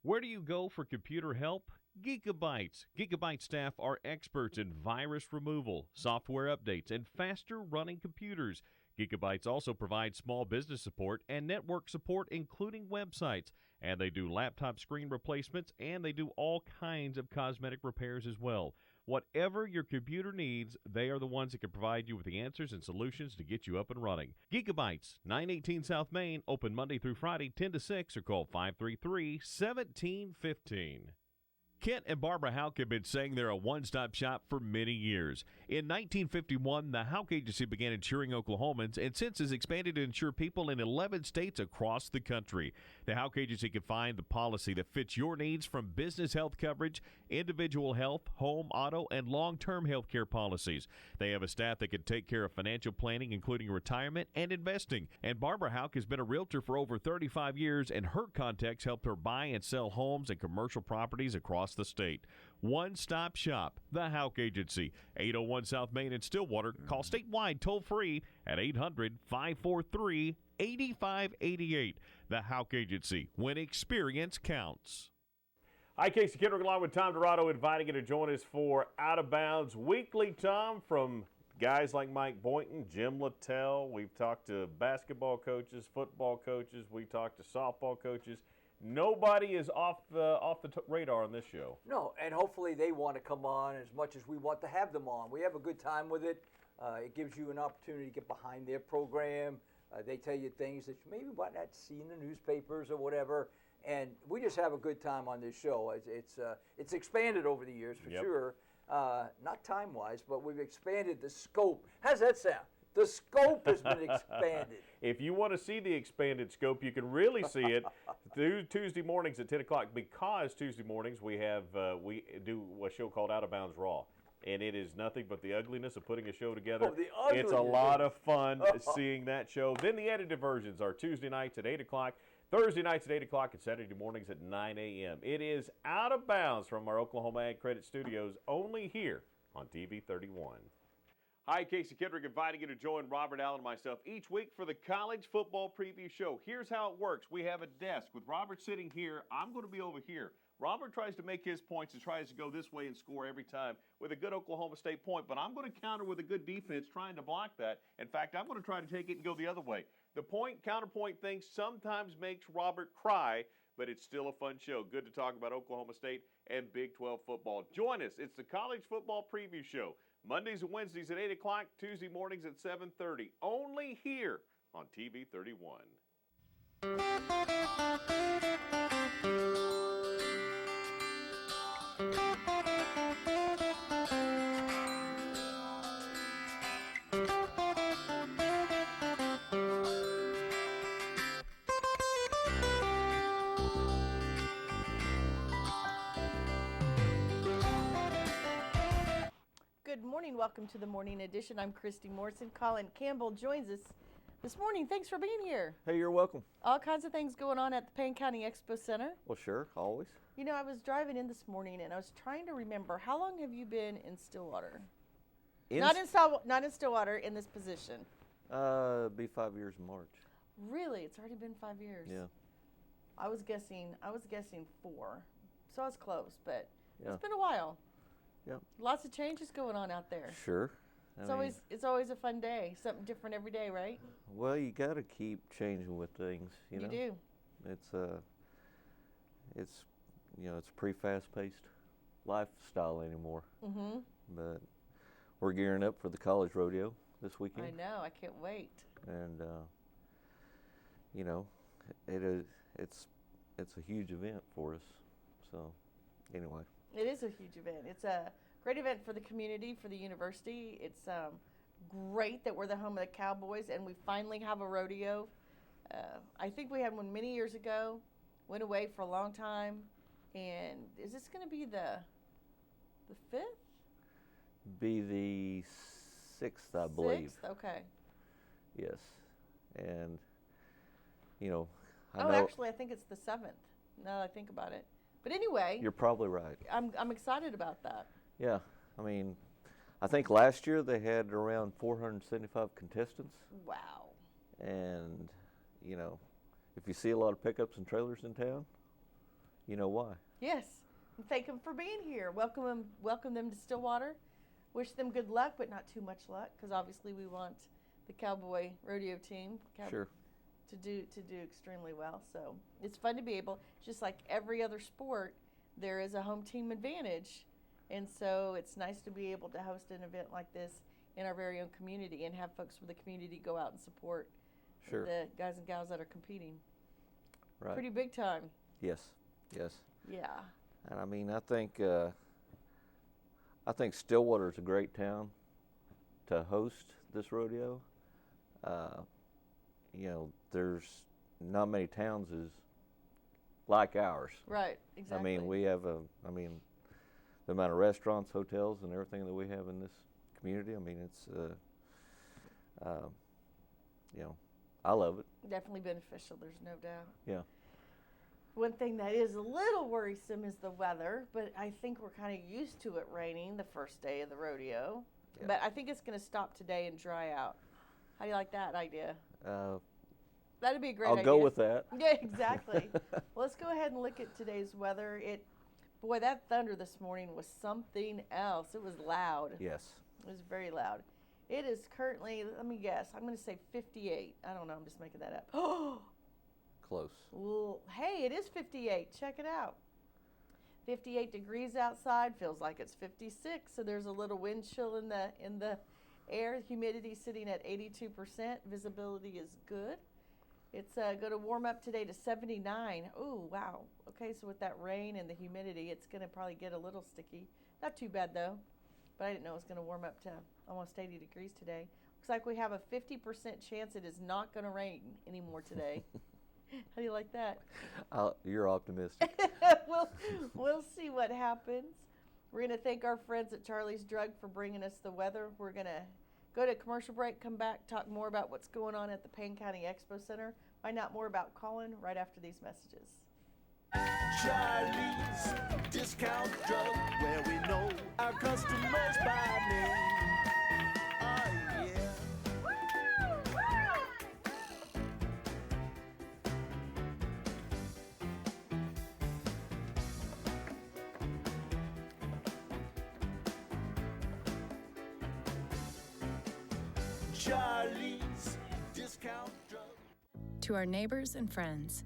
Where do you go for computer help? Gigabytes. Gigabyte staff are experts in virus removal, software updates, and faster running computers. Gigabytes also provides small business support and network support, including websites. And they do laptop screen replacements, and they do all kinds of cosmetic repairs as well. Whatever your computer needs, they are the ones that can provide you with the answers and solutions to get you up and running. Gigabytes, 918 South Main, open Monday through Friday, 10 to 6, or call 533-1715. Kent and Barbara Houck have been saying they're a one-stop shop for many years. In 1951, the Houck Agency began insuring Oklahomans and since has expanded to insure people in 11 states across the country. The Houck Agency can find the policy that fits your needs, from business health coverage, individual health, home, auto, and long-term health care policies. They have a staff that can take care of financial planning, including retirement and investing. And Barbara Houck has been a realtor for over 35 years, and her contacts helped her buy and sell homes and commercial properties across the state. One-stop shop, the Houck Agency, 801 South Main in Stillwater. Call statewide toll-free at 800-543-8588. The Houck Agency, when experience counts. Hi, Casey Kendrick along with Tom Dorado, inviting you to join us for Out of Bounds Weekly, Tom, from guys like Mike Boynton, Jim Littell. We've talked to basketball coaches, football coaches. We talked to softball coaches. Nobody is off the radar on this show. No, and hopefully they want to come on as much as we want to have them on. We have a good time with it. It gives you an opportunity to get behind their program. They tell you things that you maybe might not see in the newspapers or whatever. And we just have a good time on this show. It's expanded over the years for sure. Not time-wise, but we've expanded the scope. How's that sound? The scope has been expanded. If you want to see the expanded scope, you can really see it Tuesday mornings at 10 o'clock, because Tuesday mornings we do a show called Out of Bounds Raw. And it is nothing but the ugliness of putting a show together. Oh, the ugliness. It's a lot of fun seeing that show. Then the edited versions are Tuesday nights at 8 o'clock, Thursday nights at 8 o'clock, and Saturday mornings at 9 a.m. It is Out of Bounds from our Oklahoma Ag Credit Studios, only here on TV 31. Hi, Casey Kendrick, inviting you to join Robert Allen and myself each week for the College Football Preview Show. Here's how it works. We have a desk with Robert sitting here. I'm going to be over here. Robert tries to make his points and tries to go this way and score every time with a good Oklahoma State point, but I'm going to counter with a good defense trying to block that. In fact, I'm going to try to take it and go the other way. The point-counterpoint thing sometimes makes Robert cry, but it's still a fun show. Good to talk about Oklahoma State and Big 12 football. Join us. It's the College Football Preview Show. Mondays and Wednesdays at 8 o'clock, Tuesday mornings at 7:30. Only here on TV 31. Good morning. Welcome to the morning edition. I'm Christy Morrison. Colin Campbell joins us this morning. Thanks for being here. Hey, you're welcome. All kinds of things going on at the Payne County Expo Center. Well, sure, always. You know, I was driving in this morning and I was trying to remember, how long have you been in Stillwater? Not in Stillwater, in this position. Be 5 years in March. Really? It's already been 5 years. Yeah. I was guessing 4. So I was close, but Yeah. it's been a while. Yep. Lots of changes going on out there. Sure. It's always a fun day. Something different every day, right? Well, you got to keep changing with things. You know. do. It's it's pretty fast-paced lifestyle anymore. Mm-hmm. But we're gearing up for the college rodeo this weekend. I know. I can't wait. And it's a huge event for us. So anyway. It is a huge event. It's a great event for the community, for the university. It's great that we're the home of the Cowboys, and we finally have a rodeo. I think we had one many years ago, went away for a long time, and is this going to be the 5th? Be the 6th, I believe. 6th? Okay. Yes. And, I know. Actually, I think it's the 7th, now that I think about it. But anyway. You're probably right. I'm excited about that. Yeah. I mean, I think last year they had around 475 contestants. Wow. And, if you see a lot of pickups and trailers in town, you know why. Yes, and thank them for being here. Welcome them to Stillwater. Wish them good luck, but not too much luck, because obviously we want the Cowboy Rodeo team Sure. to do extremely well. So it's fun to be able, just like every other sport, there is a home team advantage, and so it's nice to be able to host an event like this in our very own community and have folks from the community go out and support Sure. the guys and gals that are competing. Right. Pretty big time. Yes. Yes. Yeah. And I mean, I think Stillwater's a great town to host this rodeo. You know, there's not many towns like ours. Right. Exactly. I mean, we have the amount of restaurants, hotels, and everything that we have in this community. I mean, it's, you know, I love it. Definitely beneficial. There's no doubt. Yeah. One thing that is a little worrisome is the weather, but I think we're kind of used to it raining the first day of the rodeo. Yeah. But I think it's going to stop today and dry out. How do you like that idea? That'd be a great I'll idea. go with that. Yeah, exactly. Well, let's go ahead and look at today's weather. Boy, that thunder this morning was something else. It was loud. Yes. It was very loud. It is currently, let me guess, I'm going to say 58. I don't know, I'm just making that up. Oh, Close. well, hey, it is 58. Check it out. 58 degrees outside, feels like it's 56. So there's a little wind chill in the air. Humidity sitting at 82%. Visibility is good. It's going to warm up today to 79. Oh, wow. Okay, so with that rain and the humidity, it's going to probably get a little sticky. Not too bad though. But I didn't know it was going to warm up to almost 80 degrees today. Looks like we have a 50% chance it is not going to rain anymore today. How do you like that? You're optimistic. We'll see what happens. We're going to thank our friends at Charlie's Drug for bringing us the weather. We're going to go to a commercial break, come back, talk more about what's going on at the Payne County Expo Center. Find out more about Colin right after these messages. Charlie's Discount Drug, where we know our customers by name. Oh, yeah. Charlie's Discount Drug. To our neighbors and friends,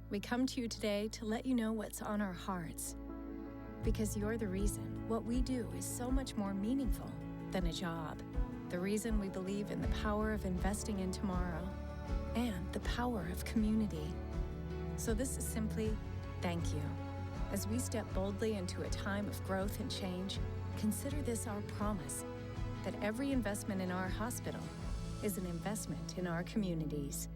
we come to you today to let you know what's on our hearts. Because you're the reason what we do is so much more meaningful than a job. The reason we believe in the power of investing in tomorrow and the power of community. So this is simply thank you. As we step boldly into a time of growth and change, consider this our promise that every investment in our hospital is an investment in our communities.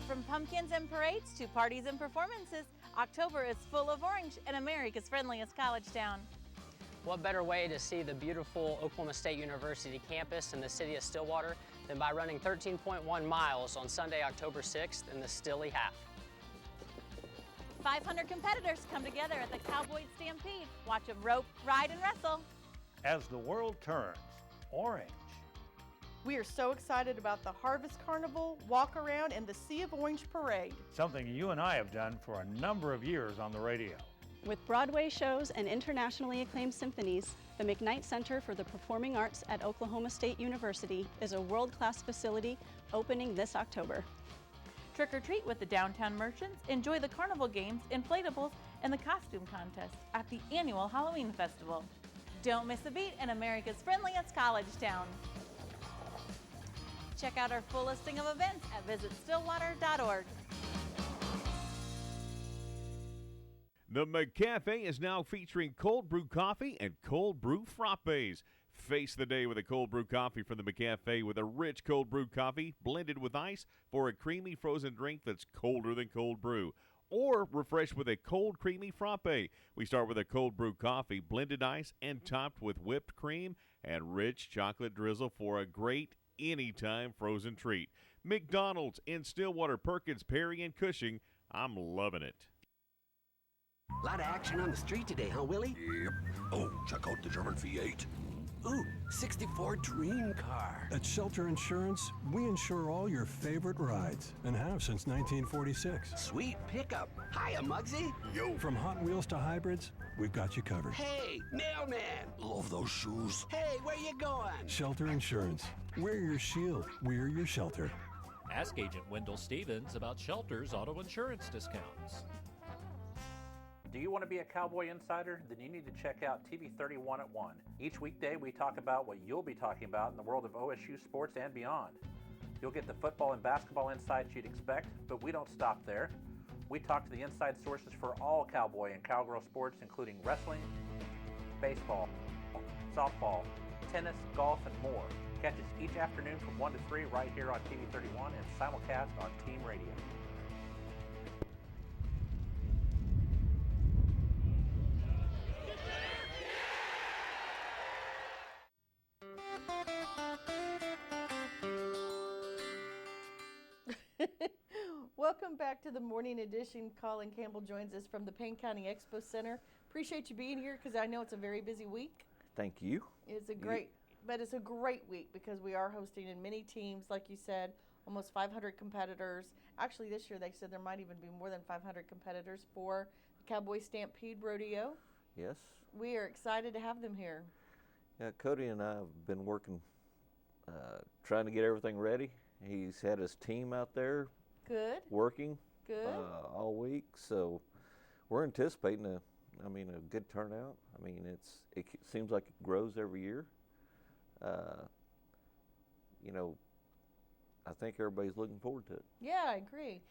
From pumpkins and parades to parties and performances, October is full of orange and America's friendliest college town. What better way to see the beautiful Oklahoma State University campus in the city of Stillwater than by running 13.1 miles on Sunday, October 6th in the Stilly Half. 500 competitors come together at the Cowboy Stampede. Watch them rope, ride, and wrestle. As the world turns orange. We are so excited about the Harvest Carnival, Walk Around, and the Sea of Orange Parade. Something you and I have done for a number of years on the radio. With Broadway shows and internationally acclaimed symphonies, the McKnight Center for the Performing Arts at Oklahoma State University is a world-class facility opening this October. Trick or treat with the downtown merchants, enjoy the carnival games, inflatables, and the costume contest at the annual Halloween Festival. Don't miss a beat in America's friendliest college town. Check out our full listing of events at visitstillwater.org. The McCafe is now featuring cold brew coffee and cold brew frappes. Face the day with a cold brew coffee from the McCafe with a rich cold brew coffee blended with ice for a creamy frozen drink that's colder than cold brew. Or refresh with a cold creamy frappe. We start with a cold brew coffee, blended ice, and topped with whipped cream and rich chocolate drizzle for a great anytime frozen treat. McDonald's in Stillwater, Perkins, Perry, and Cushing. I'm loving it. A lot of action on the street today, huh, Willie? Yep. Oh, check out the German V8. Ooh, 64 Dream Car. At Shelter Insurance, we insure all your favorite rides and have since 1946. Sweet pickup. Hiya, Muggsy. Yo. From Hot Wheels to hybrids, we've got you covered. Hey, mailman. Love those shoes. Hey, where you going? Shelter Insurance. We're your shield. We're your shelter. Ask Agent Wendell Stevens about Shelter's auto insurance discounts. Do you want to be a Cowboy Insider? Then you need to check out TV 31 at 1. Each weekday, we talk about what you'll be talking about in the world of OSU sports and beyond. You'll get the football and basketball insights you'd expect, but we don't stop there. We talk to the inside sources for all Cowboy and Cowgirl sports, including wrestling, baseball, softball, tennis, golf, and more. Catch us each afternoon from 1 to 3 right here on TV 31 and simulcast on Team Radio. Welcome back to the morning edition. Colin Campbell joins us from the Payne County Expo Center. Appreciate you being here because I know it's a very busy week. Thank you. It's a great week because we are hosting in many teams, like you said, almost 500 competitors. Actually, this year they said there might even be more than 500 competitors for the Cowboy Stampede Rodeo. Yes. We are excited to have them here. Yeah, Cody and I have been working, trying to get everything ready. He's had his team out there. Good. Working. Good. All week, so we're anticipating a good turnout. I mean, it seems like it grows every year. I think everybody's looking forward to it. Yeah, I agree.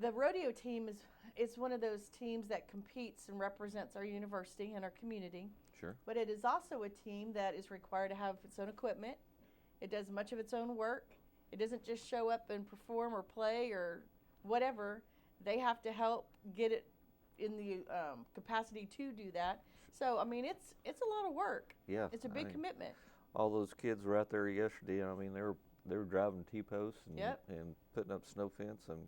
The rodeo team is one of those teams that competes and represents our university and our community. Sure. But it is also a team that is required to have its own equipment. It does much of its own work. It doesn't just show up and perform or play or whatever. They have to help get it in the capacity to do that. So, I mean, it's a lot of work. Yeah. It's a big commitment. All those kids were out there yesterday. I mean, they were driving T-posts and putting up snow fence. And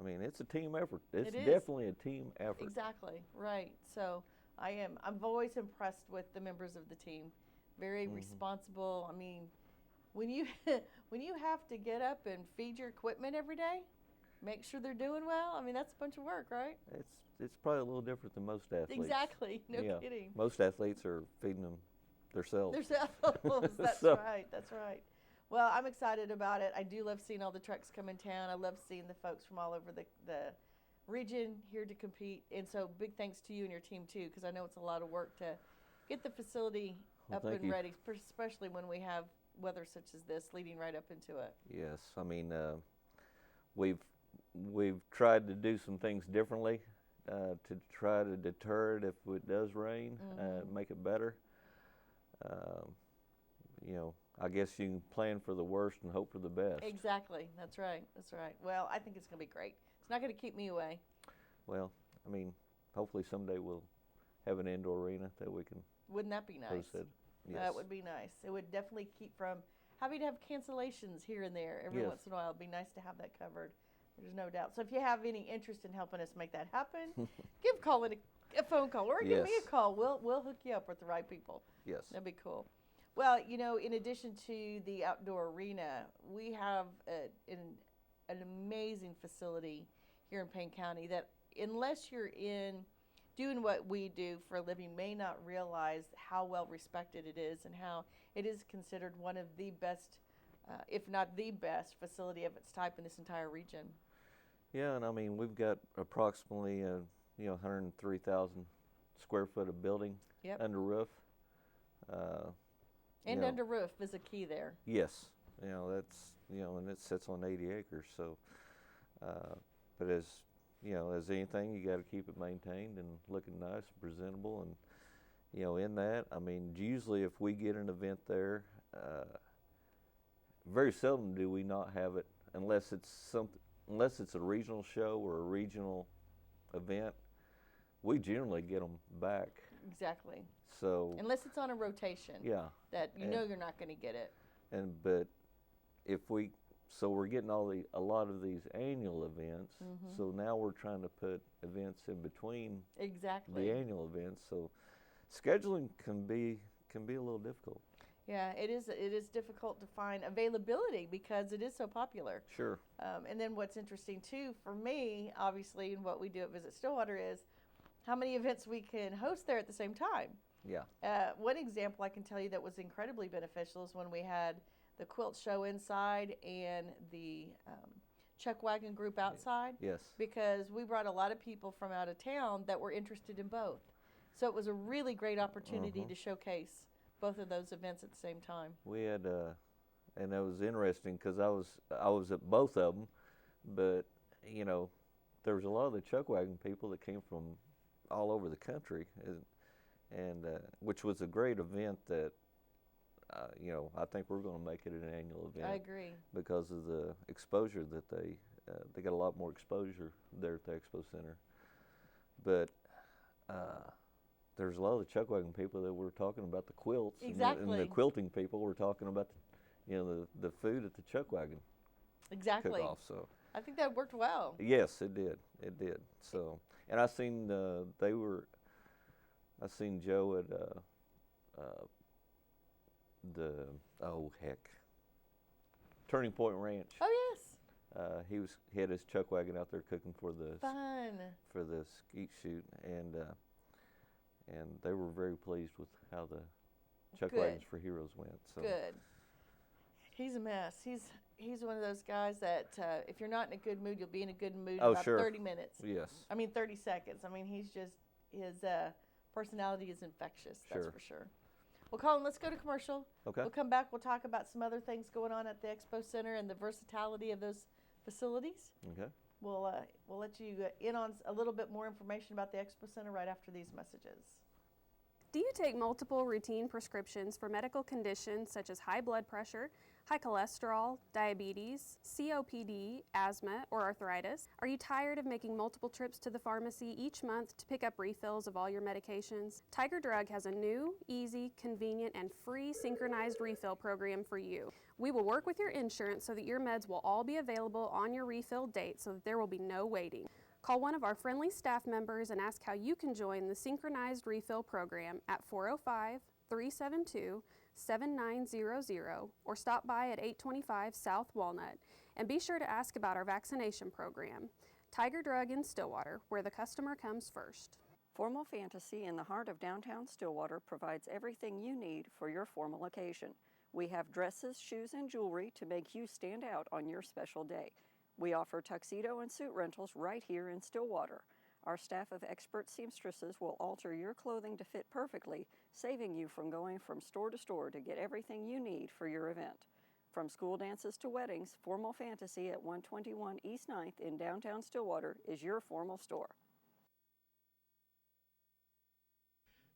I mean, it's a team effort. It's definitely a team effort. Exactly. Right. So I'm always impressed with the members of the team. Very responsible. I mean, when you have to get up and feed your equipment every day, make sure they're doing well. I mean, that's a bunch of work, right? It's probably a little different than most athletes. Exactly. No kidding. Most athletes are feeding them themselves. That's right. That's right. Well, I'm excited about it. I do love seeing all the trucks come in town. I love seeing the folks from all over the region here to compete. And so big thanks to you and your team, too, because I know it's a lot of work to get the facility up and ready, especially when we have weather such as this leading right up into it. Yes. I mean, we've tried to do some things differently to try to deter it if it does rain, make it better. I guess you can plan for the worst and hope for the best. Exactly. That's right. That's right. Well, I think it's going to be great. It's not going to keep me away. Well, I mean, hopefully someday we'll have an indoor arena that we can. Wouldn't that be nice? Yes. That would be nice. It would definitely keep from having to have cancellations here and there every once in a while. It'd be nice to have that covered. There's no doubt. So if you have any interest in helping us make that happen, give Colin a phone call or give me a call. We'll hook you up with the right people. Yes. That'd be cool. Well, in addition to the outdoor arena, we have an amazing facility here in Payne County that, unless you're in doing what we do for a living, may not realize how well respected it is and how it is considered one of the best, if not the best, facility of its type in this entire region. Yeah, and I mean, we've got approximately 103,000 square foot of building under roof. And under roof is a key there. Yes, that's and it sits on 80 acres. So, but as anything, you got to keep it maintained and looking nice and presentable. And in that, I mean, usually if we get an event there, very seldom do we not have it unless it's a regional show or a regional event. We generally get them back. Exactly. So unless it's on a rotation, that you're not going to get it. But we're getting a lot of these annual events. So now we're trying to put events in between the annual events. So scheduling can be a little difficult. Yeah, it is. It is difficult to find availability because it is so popular. Sure. And then what's interesting too for me, obviously, and what we do at Visit Stillwater is how many events we can host there at the same time. Yeah. One example I can tell you that was incredibly beneficial is when we had the quilt show inside and the chuck wagon group outside. Yes. Because we brought a lot of people from out of town that were interested in both. So it was a really great opportunity to showcase both of those events at the same time. We had, and that was interesting because I was at both of them, but you know, there was a lot of the chuck wagon people that came from all over the country, and which was a great event that, you know, I think we're going to make it an annual event. I agree. Because of the exposure that they got a lot more exposure there at the Expo Center, but. There's a lot of the chuck wagon people that were talking about the quilts, exactly. and the quilting people were talking about, the food at the chuck wagon exactly. cook-off. So I think that worked well. Yes, it did. It did. So, and I seen Joe at Turning Point Ranch. Oh yes. He had his chuck wagon out there cooking for the skeet shoot, and they were very pleased with how the Chuck Wagons for Heroes went. So. Good. He's a mess. He's one of those guys that if you're not in a good mood, you'll be in a good mood in about 30 minutes. Yes. 30 seconds. He's just, his personality is infectious, that's for sure. Well, Colin, let's go to commercial. Okay. We'll come back. We'll talk about some other things going on at the Expo Center and the versatility of those facilities. Okay. We'll let you in on a little bit more information about the Expo Center right after these messages. Do you take multiple routine prescriptions for medical conditions such as high blood pressure, high cholesterol, diabetes, COPD, asthma, or arthritis? Are you tired of making multiple trips to the pharmacy each month to pick up refills of all your medications? Tiger Drug has a new, easy, convenient, and free synchronized refill program for you. We will work with your insurance so that your meds will all be available on your refill date so that there will be no waiting. Call one of our friendly staff members and ask how you can join the synchronized refill program at 405-372-7900 or stop by at 825 South Walnut, and be sure to ask about our vaccination program. Tiger Drug in Stillwater, where the customer comes first. Formal Fantasy in the heart of downtown Stillwater provides everything you need for your formal occasion. We have dresses, shoes, and jewelry to make you stand out on your special day. We offer tuxedo and suit rentals right here in Stillwater. Our staff of expert seamstresses will alter your clothing to fit perfectly, saving you from going from store to store to get everything you need for your event. From school dances to weddings, Formal Fantasy at 121 East 9th in downtown Stillwater is your formal store.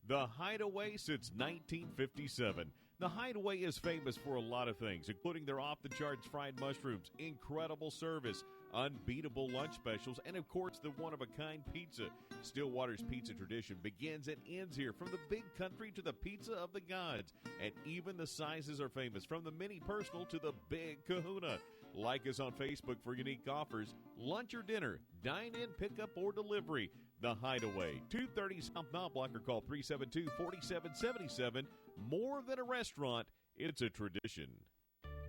The Hideaway since 1957. The Hideaway is famous for a lot of things, including their off-the-charts fried mushrooms, incredible service, unbeatable lunch specials, and of course the one-of-a-kind pizza. Stillwater's pizza tradition begins and ends here, from the big country to the pizza of the gods. And even the sizes are famous, from the mini personal to the big kahuna. Like us on Facebook for unique offers, lunch or dinner, dine in, pick up, or delivery. The Hideaway, 230 South Mount Block, or call 372-4777. More than a restaurant, it's a tradition.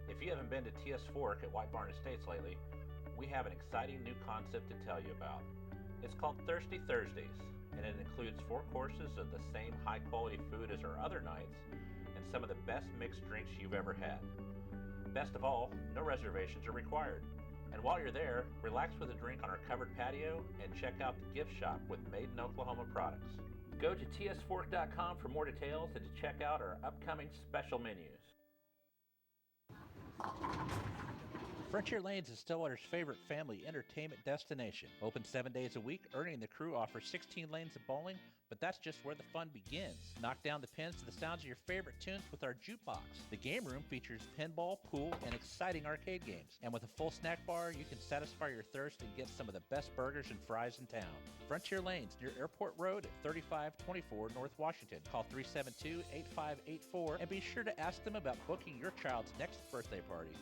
If you haven't been to TS Fork at White Barn Estates lately, we have an exciting new concept to tell you about. It's called Thirsty Thursdays, and it includes 4 courses of the same high-quality food as our other nights, and some of the best mixed drinks you've ever had. Best of all, no reservations are required. And while you're there, relax with a drink on our covered patio and check out the gift shop with Made in Oklahoma products. Go to tsfork.com for more details and to check out our upcoming special menus. Frontier Lanes is Stillwater's favorite family entertainment destination. Open 7 days a week, Ernie and the crew offer 16 lanes of bowling, but that's just where the fun begins. Knock down the pins to the sounds of your favorite tunes with our jukebox. The game room features pinball, pool, and exciting arcade games. And with a full snack bar, you can satisfy your thirst and get some of the best burgers and fries in town. Frontier Lanes near Airport Road at 3524 North Washington. Call 372-8584 and be sure to ask them about booking your child's next birthday party.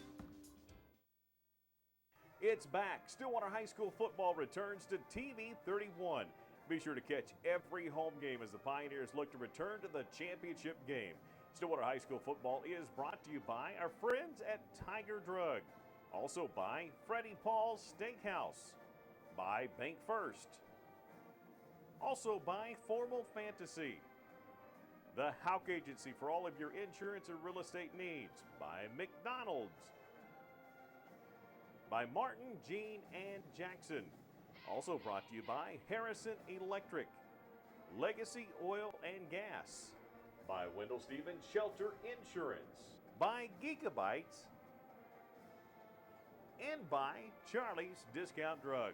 It's back. Stillwater High School football returns to TV 31. Be sure to catch every home game as the Pioneers look to return to the championship game. Stillwater High School football is brought to you by our friends at Tiger Drug. Also by Freddie Paul's Steakhouse. By Bank First. Also by Formal Fantasy. The Houck Agency for all of your insurance and real estate needs. By McDonald's. By Martin, Jean, and Jackson. Also brought to you by Harrison Electric. Legacy Oil and Gas. By Wendell Stevens Shelter Insurance. By Gigabytes. And by Charlie's Discount Drug.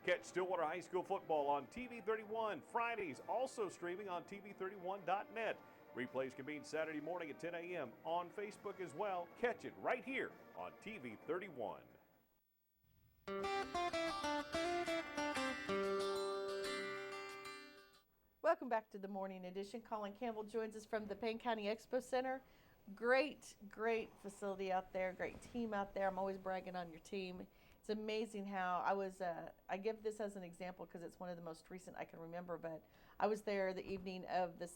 Catch Stillwater High School football on TV 31 Fridays, also streaming on TV31.net. Replays convene Saturday morning at 10 a.m. on Facebook as well. Catch it right here on TV 31. Welcome back to the morning edition. Colin Campbell joins us from the Payne County Expo Center. Great facility out there, great team out there. I'm always bragging on your team. It's amazing how I give this as an example because it's one of the most recent I can remember, but I was there the evening of the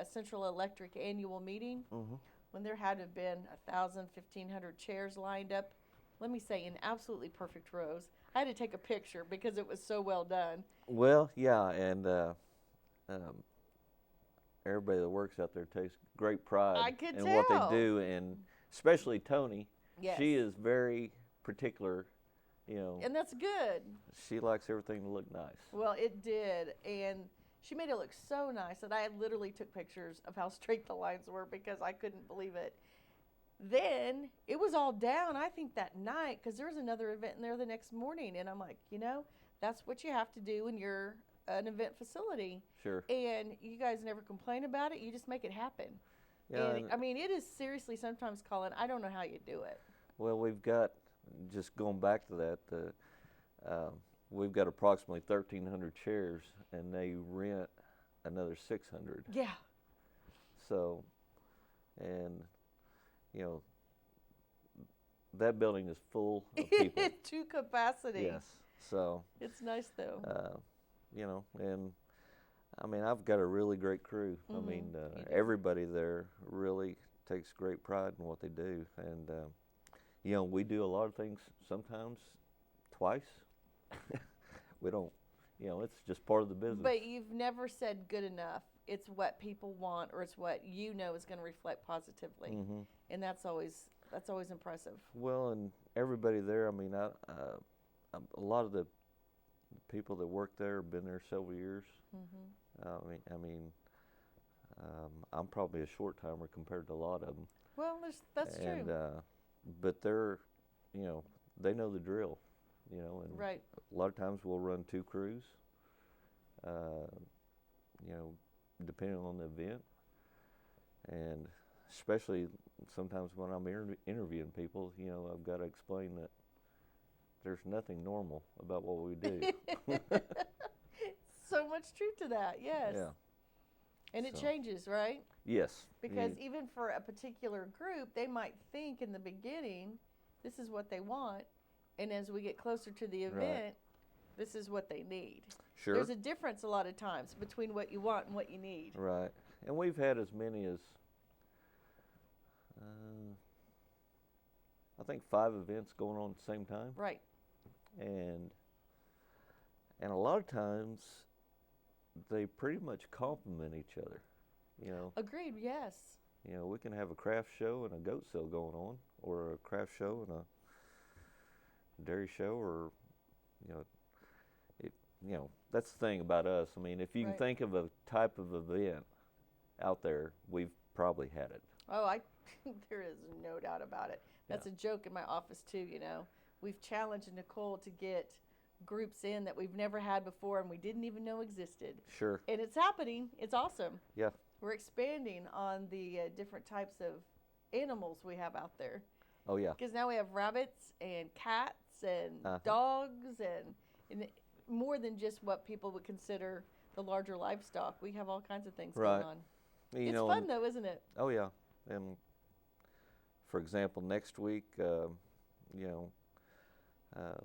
Central Electric annual meeting when there had to have been 1,000, 1,500 chairs lined up, let me say, in absolutely perfect rows. I had to take a picture because it was so well done. Well, yeah, and everybody that works out there takes great pride in what they do, and especially Tony. Yes. She is very particular, And that's good. She likes everything to look nice. Well, it did, and she made it look so nice that I literally took pictures of how straight the lines were because I couldn't believe it. Then it was all down, I think, that night because there was another event in there the next morning, and I'm like, that's what you have to do when you're an event facility. Sure. And you guys never complain about it. You just make it happen. Yeah, And it is seriously sometimes, Colin, I don't know how you do it. Well, we've got, just going back to that, we've got approximately 1,300 chairs, and they rent another 600. Yeah. So, and, that building is full of people. To capacity. Yes. So. It's nice, though. And I've got a really great crew. Everybody there really takes great pride in what they do. And, we do a lot of things sometimes twice. We don't, it's just part of the business. But you've never said good enough. It's what people want, or it's what is going to reflect positively. And that's always impressive. Well, and everybody there, a lot of the people that work there have been there several years. I'm probably a short timer compared to a lot of them. Well, that's true. But they're, they know the drill, and right. A lot of times we'll run 2 crews, depending on the event, and especially sometimes when I'm interviewing people, I've got to explain that there's nothing normal about what we do. So much truth to that, yes. Yeah. And it changes, right? Yes. Because even for a particular group, they might think in the beginning, this is what they want, and as we get closer to the event, this is what they need. Sure. There's a difference a lot of times between what you want and what you need. Right. And we've had as many as, I think 5 events going on at the same time. Right. And a lot of times they pretty much complement each other, Agreed, yes. We can have a craft show and a goat sale going on, or a craft show and a dairy show, or, that's the thing about us. If you can think of a type of event out there, we've probably had it. Oh, there is no doubt about it. That's a joke in my office too, We've challenged Nicole to get groups in that we've never had before and we didn't even know existed. Sure. And it's happening. It's awesome. Yeah. We're expanding on the different types of animals we have out there. Oh, yeah. Because now we have rabbits and cats and dogs and more than just what people would consider the larger livestock. We have all kinds of things going on. It's fun though, isn't it? Oh, yeah. And for example, next week,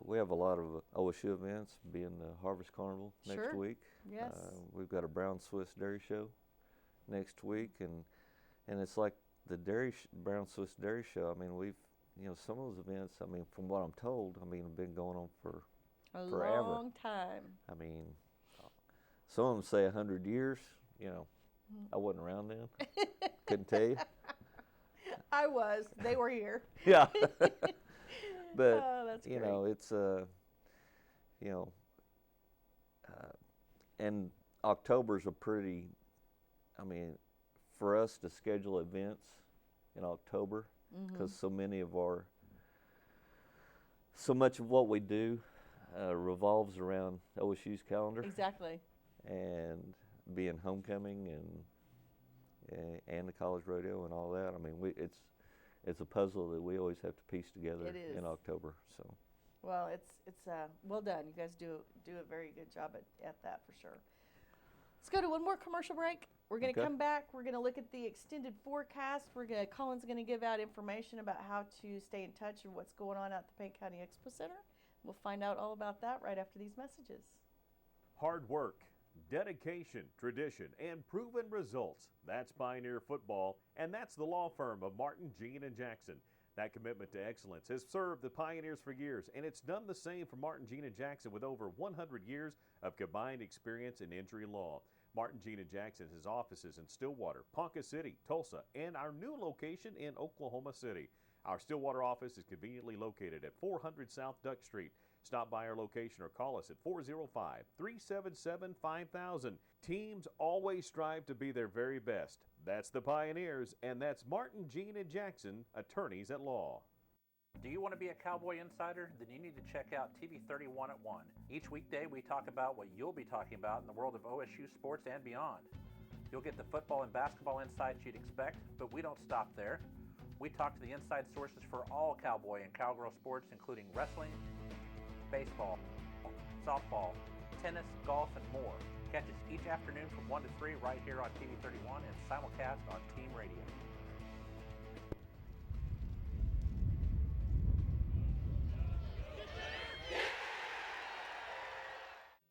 We have a lot of OSU events, being the Harvest Carnival next Sure. week. Yes. We've got a Brown Swiss Dairy Show next week, and it's like the Brown Swiss Dairy Show. I mean, we've, some of those events, I mean, from what I'm told, I mean, have been going on for a forever. long time. I mean, some of them say 100 years. I wasn't around then. Couldn't tell you. I was. They were here. Yeah. But oh, that's great. It's and October's a pretty, I mean, for us to schedule events in October, because so much of what we do revolves around OSU's calendar. Exactly. And being homecoming and the college rodeo and all that. I mean, it's a puzzle that we always have to piece together in October. So. Well, it's well done. You guys do a very good job at that for sure. Let's go to one more commercial break. We're going to come back. We're going to look at the extended forecast. Colin's going to give out information about how to stay in touch and what's going on at the Payne County Expo Center. We'll find out all about that right after these messages. Hard work, dedication, tradition, and proven results. That's Pioneer Football, and that's the law firm of Martin, Jean, and Jackson. That commitment to excellence has served the Pioneers for years, and it's done the same for Martin, Jean, and Jackson with over 100 years of combined experience in injury law. Martin, Jean, and Jackson has offices in Stillwater, Ponca City, Tulsa, and our new location in Oklahoma City. Our Stillwater office is conveniently located at 400 South Duck Street. Stop by our location or call us at 405-377-5000. Teams always strive to be their very best. That's the Pioneers, and that's Martin, Jean, and Jackson, attorneys at law. Do you want to be a Cowboy insider? Then you need to check out TV 31 at 1. Each weekday we talk about what you'll be talking about in the world of OSU sports and beyond. You'll get the football and basketball insights you'd expect, but we don't stop there. We talk to the inside sources for all Cowboy and Cowgirl sports, including wrestling, baseball, softball, tennis, golf, and more. Catch us each afternoon from 1 to 3 right here on TV 31 and simulcast on Team Radio.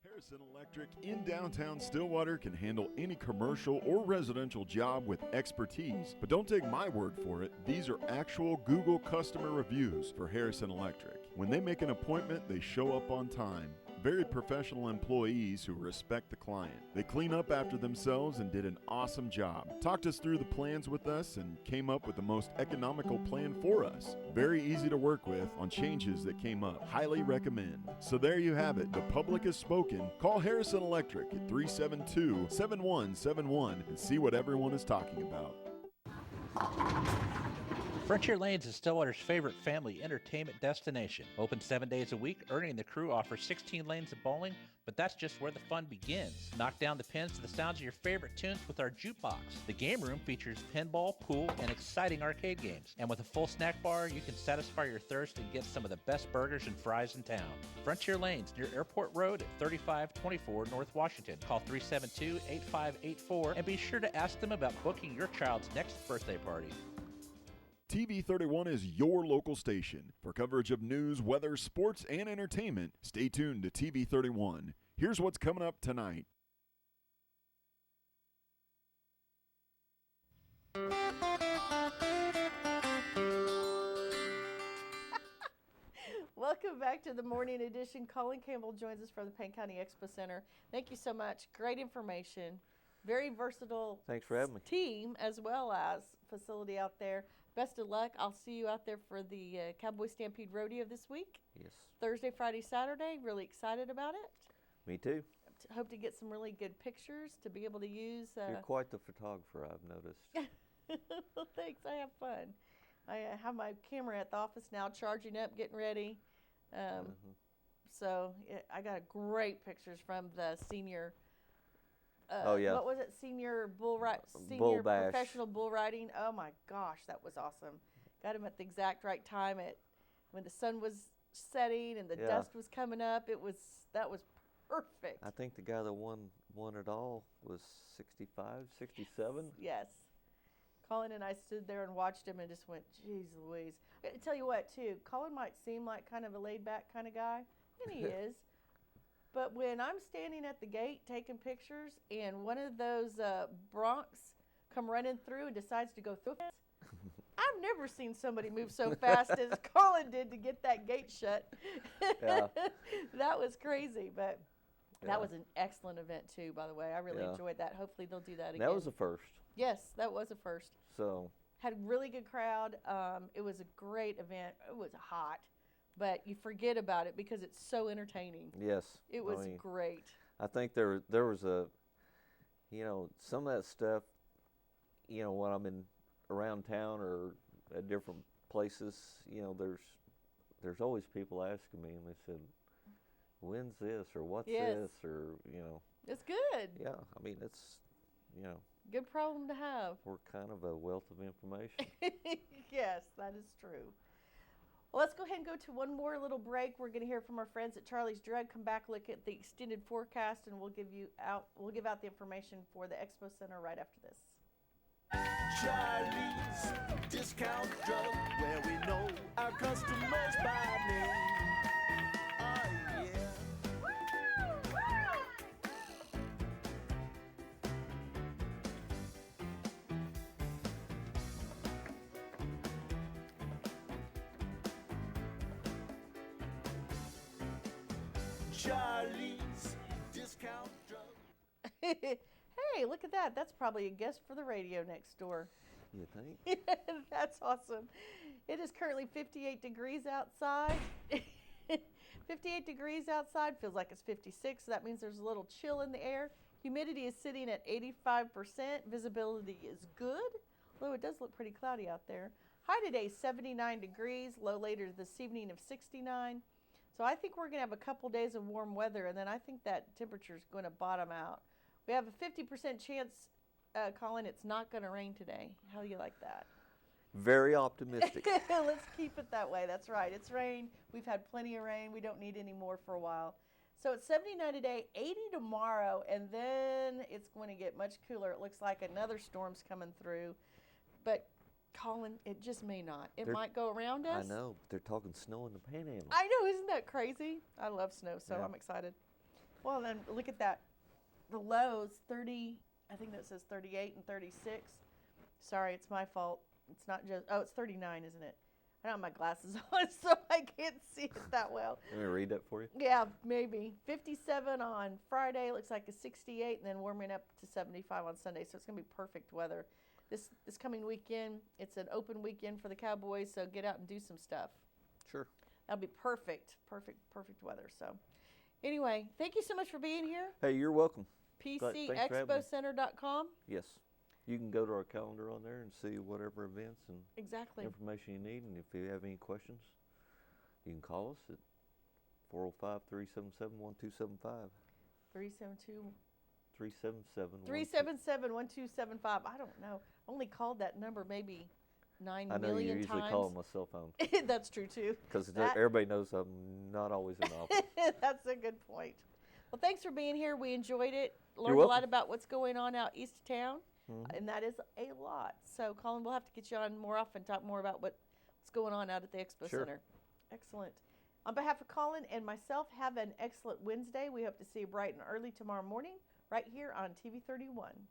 Harrison Electric in downtown Stillwater can handle any commercial or residential job with expertise. But don't take my word for it. These are actual Google customer reviews for Harrison Electric. When they make an appointment, they show up on time. Very professional employees who respect the client. They clean up after themselves and did an awesome job. Talked us through the plans with us and came up with the most economical plan for us. Very easy to work with on changes that came up. Highly recommend. So there you have it. The public has spoken. Call Harrison Electric at 372-7171 and see what everyone is talking about. Frontier Lanes is Stillwater's favorite family entertainment destination. Open 7 days a week, Ernie and the crew offer 16 lanes of bowling, but that's just where the fun begins. Knock down the pins to the sounds of your favorite tunes with our jukebox. The game room features pinball, pool, and exciting arcade games. And with a full snack bar, you can satisfy your thirst and get some of the best burgers and fries in town. Frontier Lanes near Airport Road at 3524 North Washington. Call 372-8584 and be sure to ask them about booking your child's next birthday party. TV 31 is your local station. For coverage of news, weather, sports, and entertainment, stay tuned to TV 31. Here's what's coming up tonight. Welcome back to the morning edition. Colin Campbell joins us from the Payne County Expo Center. Thank you so much. Great information. Very versatile Thanks for having me. Team as well as facility out there. Best of luck. I'll see you out there for the Cowboy Stampede Rodeo this week. Yes. Thursday, Friday, Saturday. Really excited about it. Me too. Hope to get some really good pictures to be able to use. You're quite the photographer, I've noticed. Well, thanks. I have fun. I have my camera at the office now, charging up, getting ready. So I got great pictures from the senior. Oh yeah. What was it? Senior bull professional bull riding. Oh my gosh, that was awesome. Got him at the exact right time when the sun was setting and the dust was coming up. That was perfect. I think the guy that won it all was 65, 67. Yes. Colin and I stood there and watched him and just went, geez Louise. I gotta tell you what, too, Colin might seem like kind of a laid-back kind of guy, and he is. But when I'm standing at the gate taking pictures and one of those broncs come running through and decides to go through it, I've never seen somebody move so fast as Colin did to get that gate shut. Yeah. That was crazy, but Yeah. that was an excellent event, too, by the way. I really Yeah. enjoyed that. Hopefully they'll do that again. That was a first. Yes, that was a first. So Had a really good crowd. It was a great event. It was hot, but you forget about it because it's so entertaining. yes, It was great. I think there was a, some of that stuff, when I'm in around town or at different places, there's always people asking me, and they said, "When's this?" or "What's Yes. this?" or It's good. Yeah, I mean it's, Good problem to have. we're kind of a wealth of information. Yes, that is true. Well, let's go ahead and go to one more little break. We're going to hear from our friends at Charlie's Drug. Come back, look at the extended forecast, and we'll give out the information for the Expo Center right after this. Charlie's Discount Drug, where we know our customers by name. Oh, yeah. Charlie's Discount Drug. Hey, look at that. That's probably a guest for the radio next door. You think? That's awesome. It is currently 58 degrees outside. 58 degrees outside. Feels like it's 56. So that means there's a little chill in the air. Humidity is sitting at 85%. Visibility is good, although it does look pretty cloudy out there. High today, 79 degrees. Low later this evening of 69. So I think we're going to have a couple days of warm weather, and then I think that temperature is going to bottom out. We have a 50% chance, Colin, it's not going to rain today. How do you like that? Very optimistic. Let's keep it that way. That's right. It's rain. We've had plenty of rain. We don't need any more for a while. So it's 79 today, 80 tomorrow, and then it's going to get much cooler. It looks like another storm's coming through. But, Colin, it just may not. It might go around us. I know, but they're talking snow in the Panhandle. I know. Isn't that crazy? I love snow, so Yeah. I'm excited. Well, then look at that. The lows, 30, I think that says 38 and 36. Sorry, it's my fault. It's not just, it's 39, isn't it? I don't have my glasses on, so I can't see it that well. Let me read that for you. Yeah, maybe. 57 on Friday, looks like a 68, and then warming up to 75 on Sunday. So it's going to be perfect weather. This coming weekend, it's an open weekend for the Cowboys, so get out and do some stuff. Sure. That'll be perfect weather. So anyway, thank you so much for being here. Hey, you're welcome. Thanks for having me. PCExpocenter.com. Yes. You can go to our calendar on there and see whatever events and Exactly. information you need. And if you have any questions, you can call us at 405-377-1275. 372 377-1275. 377-1275. I don't know. Only called that number maybe 9 I know you million usually times. call on my cell phone. That's true too. Because That- everybody knows I'm not always in the office. That's a good point. Well, thanks for being here. We enjoyed it. You're Learned a lot welcome. about what's going on out east of town, Mhm. and that is a lot. So, Colin, we'll have to get you on more often, talk more about what's going on out at the Expo Sure. Center. Excellent. On behalf of Colin and myself, have an excellent Wednesday. We hope to see you bright and early tomorrow morning right here on TV 31.